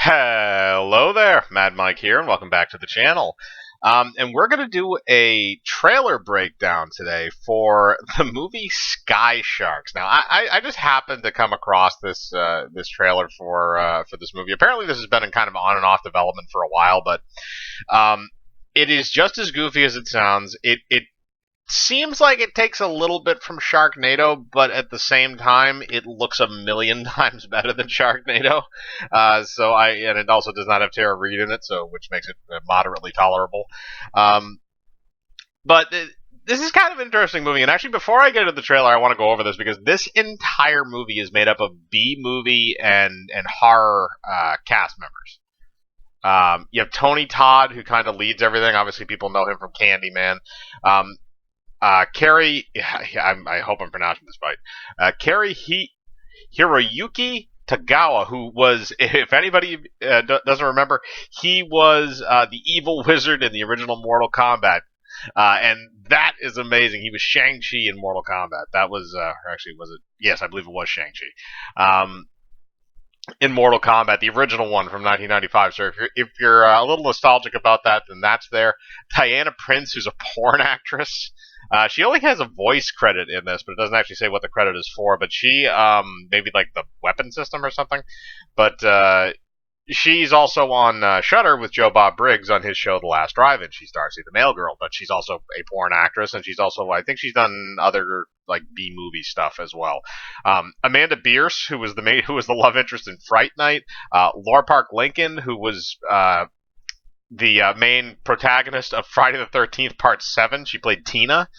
Hello there, Mad Mike here, and welcome back to the channel. And we're going to do a trailer breakdown today for the movie Sky Sharks. Now, I just happened to come across this trailer for this movie. Apparently, this has been in kind of on and off development for a while, but it is just as goofy as it sounds. It seems like it takes a little bit from Sharknado, but at the same time, it looks a million times better than Sharknado. And it also does not have Tara Reid in it, so which makes it moderately tolerable. Um, but this is kind of an interesting movie, and actually, before I get into the trailer, I want to go over this because this entire movie is made up of B movie and horror cast members. You have Tony Todd, who kind of leads everything. Obviously, people know him from Candyman. Kerry, I hope I'm pronouncing this right. Kerry Hiroyuki Tagawa, who was, if anybody doesn't remember, he was the evil wizard in the original Mortal Kombat. And that is amazing. He was Shang-Chi in Mortal Kombat. That was, actually, was it? Yes, I believe it was Shang-Chi. In Mortal Kombat, the original one from 1995. So if you're a little nostalgic about that, then that's there. Diana Prince, who's a porn actress. She only has a voice credit in this, but it doesn't actually say what the credit is for. But she, maybe like the weapon system or something. But she's also on Shudder with Joe Bob Briggs on his show The Last Drive-In. She's Darcy the Mail Girl, but she's also a porn actress, and she's also, I think she's done other like B movie stuff as well. Amanda Bierce, who was the love interest in Fright Night. Laura Park Lincoln, who was the main protagonist of Friday the 13th Part 7. She played Tina.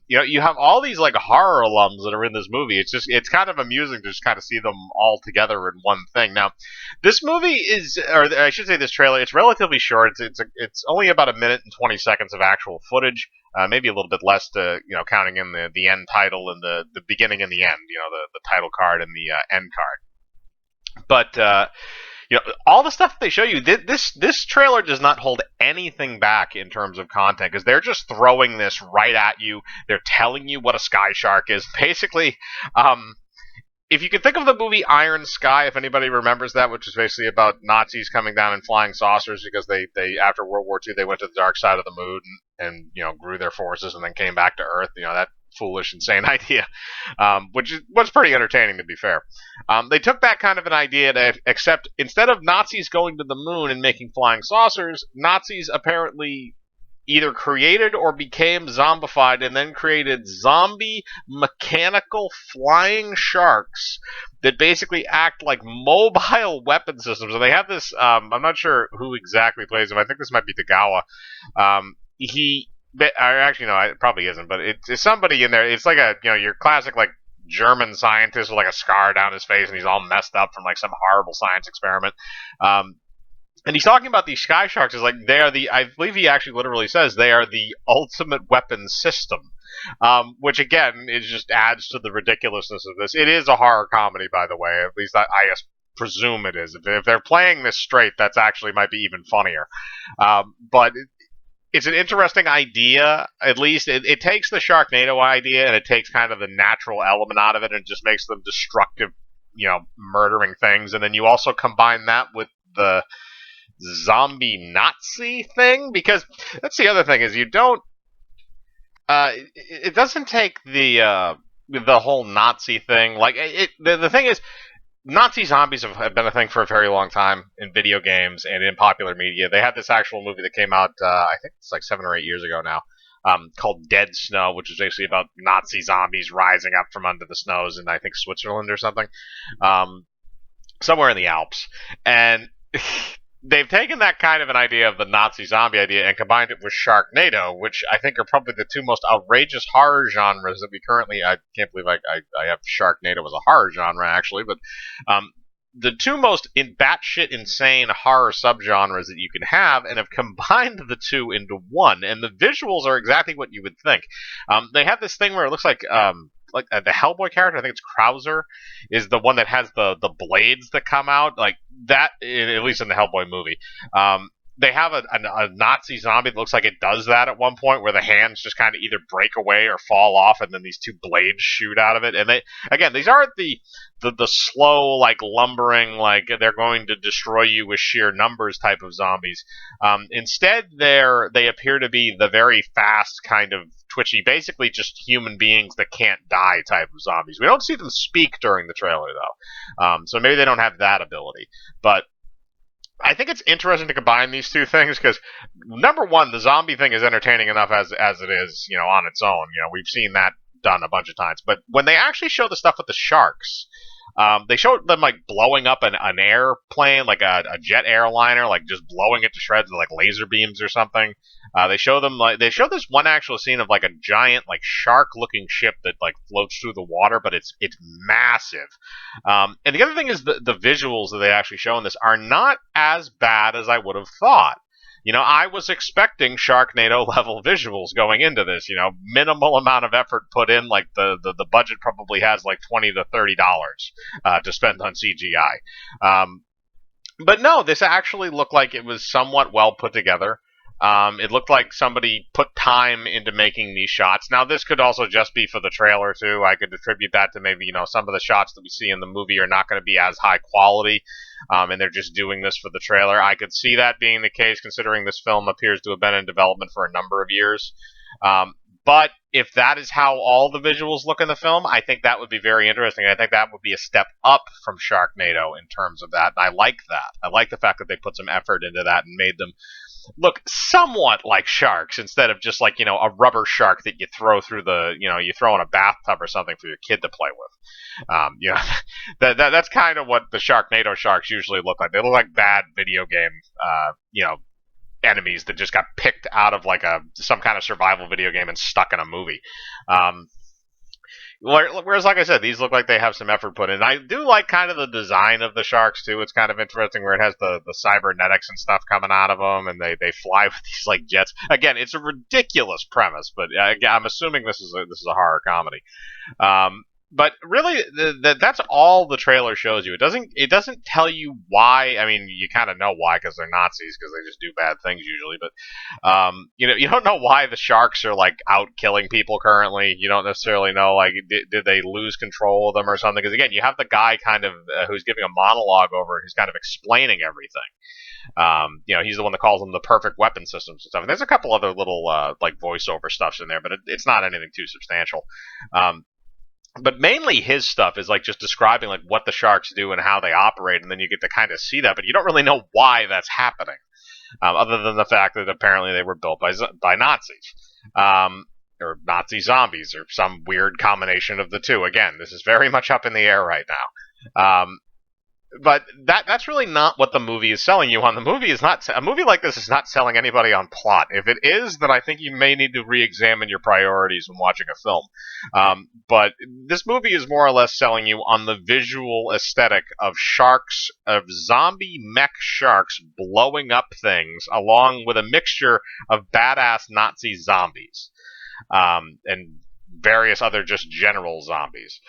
You have all these like horror alums that are in this movie. It's kind of amusing to just kind of see them all together in one thing. Now, this movie is, or I should say this trailer, it's relatively short. It's only about a minute and 20 seconds of actual footage. Maybe a little bit less to, counting in the end title and the beginning and the end, the title card and the end card. But, all the stuff that they show you, this trailer does not hold anything back in terms of content because they're just throwing this right at you. They're telling you what a sky shark is. Basically, if you could think of the movie Iron Sky, if anybody remembers that, which is basically about Nazis coming down in flying saucers because they after World War II, they went to the dark side of the moon and grew their forces and then came back to Earth. That foolish, insane idea, which was pretty entertaining, to be fair. They took that kind of an idea, except instead of Nazis going to the moon and making flying saucers, Nazis apparently either created or became zombified and then created zombie mechanical flying sharks that basically act like mobile weapon systems. And they have this, I'm not sure who exactly plays him. I think this might be Tagawa. Actually, no, it probably isn't, but it's somebody in there. It's like your classic, like, German scientist with, like, a scar down his face, and he's all messed up from, like, some horrible science experiment. And he's talking about these sky sharks as, like, I believe he actually literally says they are the ultimate weapon system. Which, again, it just adds to the ridiculousness of this. It is a horror comedy, by the way. At least I presume it is. If they're playing this straight, that's actually might be even funnier. But it's an interesting idea. At least it takes the Sharknado idea and it takes kind of the natural element out of it and just makes them destructive, murdering things. And then you also combine that with the zombie Nazi thing, because that's the other thing is you don't. It doesn't take the whole Nazi thing. Like the thing is, Nazi zombies have been a thing for a very long time in video games and in popular media. They had this actual movie that came out, I think it's like 7 or 8 years ago now, called Dead Snow, which is basically about Nazi zombies rising up from under the snows in, I think, Switzerland or something, somewhere in the Alps. And they've taken that kind of an idea of the Nazi zombie idea and combined it with Sharknado, which I think are probably the two most outrageous horror genres that we currently. I can't believe I have Sharknado as a horror genre, actually, but the two most batshit insane horror subgenres that you can have, and have combined the two into one. And the visuals are exactly what you would think. They have this thing where it looks like the Hellboy character, I think it's Krauser, is the one that has the blades that come out, like that, at least in the Hellboy movie. they have a Nazi zombie that looks like it does that at one point, where the hands just kind of either break away or fall off, and then these two blades shoot out of it. And these aren't the slow, like lumbering, like they're going to destroy you with sheer numbers type of zombies. Instead, they appear to be the very fast kind of twitchy, basically just human beings that can't die type of zombies. We don't see them speak during the trailer though, so maybe they don't have that ability, but I think it's interesting to combine these two things because number one, the zombie thing is entertaining enough as it is, on its own. We've seen that done a bunch of times. But when they actually show the stuff with the sharks, they show them like blowing up an airplane, like a jet airliner, like just blowing it to shreds with like laser beams or something. They show this one actual scene of like a giant like shark looking ship that like floats through the water, but it's massive. And the other thing is the visuals that they actually show in this are not as bad as I would have thought. I was expecting Sharknado level visuals going into this. Minimal amount of effort put in. Like the budget probably has like $20 to $30 to spend on CGI. But no, this actually looked like it was somewhat well put together. It looked like somebody put time into making these shots. Now, this could also just be for the trailer, too. I could attribute that to maybe, some of the shots that we see in the movie are not going to be as high quality, and they're just doing this for the trailer. I could see that being the case, considering this film appears to have been in development for a number of years. But if that is how all the visuals look in the film, I think that would be very interesting. I think that would be a step up from Sharknado in terms of that, and I like that. I like the fact that they put some effort into that and made them look somewhat like sharks instead of just like, a rubber shark that you throw through you throw in a bathtub or something for your kid to play with. That's kind of what the Sharknado sharks usually look like. They look like bad video game, enemies that just got picked out of like some kind of survival video game and stuck in a movie. Whereas, like I said, these look like they have some effort put in. I do like kind of the design of the sharks too. It's kind of interesting where it has the cybernetics and stuff coming out of them, and they fly with these like jets. Again, it's a ridiculous premise, but I'm assuming this is a horror comedy. But really, that's all the trailer shows you. It doesn't tell you why. I mean, you kind of know why because they're Nazis, because they just do bad things usually. But you don't know why the sharks are like out killing people currently. You don't necessarily know like did they lose control of them or something? Because again, you have the guy kind of who's giving a monologue over it, who's kind of explaining everything. He's the one that calls them the perfect weapon systems and stuff. And there's a couple other little like voiceover stuffs in there, but it's not anything too substantial. But mainly his stuff is like just describing like what the sharks do and how they operate, and then you get to kind of see that, but you don't really know why that's happening, other than the fact that apparently they were built by Nazis, or Nazi zombies, or some weird combination of the two. Again, this is very much up in the air right now. But that's really not what the movie is selling you on. The movie is not a movie like this is not selling anybody on plot. If it is, then I think you may need to re-examine your priorities when watching a film. But this movie is more or less selling you on the visual aesthetic of zombie mech sharks blowing up things, along with a mixture of badass Nazi zombies, and various other just general zombies,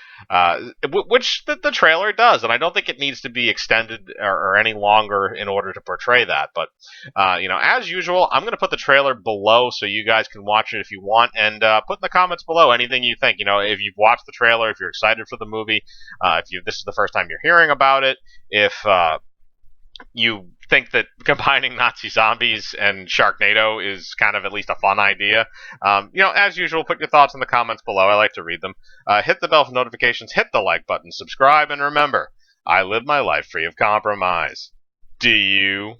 which the trailer does, and I don't think it needs to be extended or any longer in order to portray that. But as usual, I'm going to put the trailer below so you guys can watch it if you want, and put in the comments below anything you think. If you've watched the trailer, if you're excited for the movie, if this is the first time you're hearing about it, if you think that combining Nazi zombies and Sharknado is kind of at least a fun idea. As usual, put your thoughts in the comments below. I like to read them. Hit the bell for notifications, hit the like button, subscribe, and remember, I live my life free of compromise. Do you?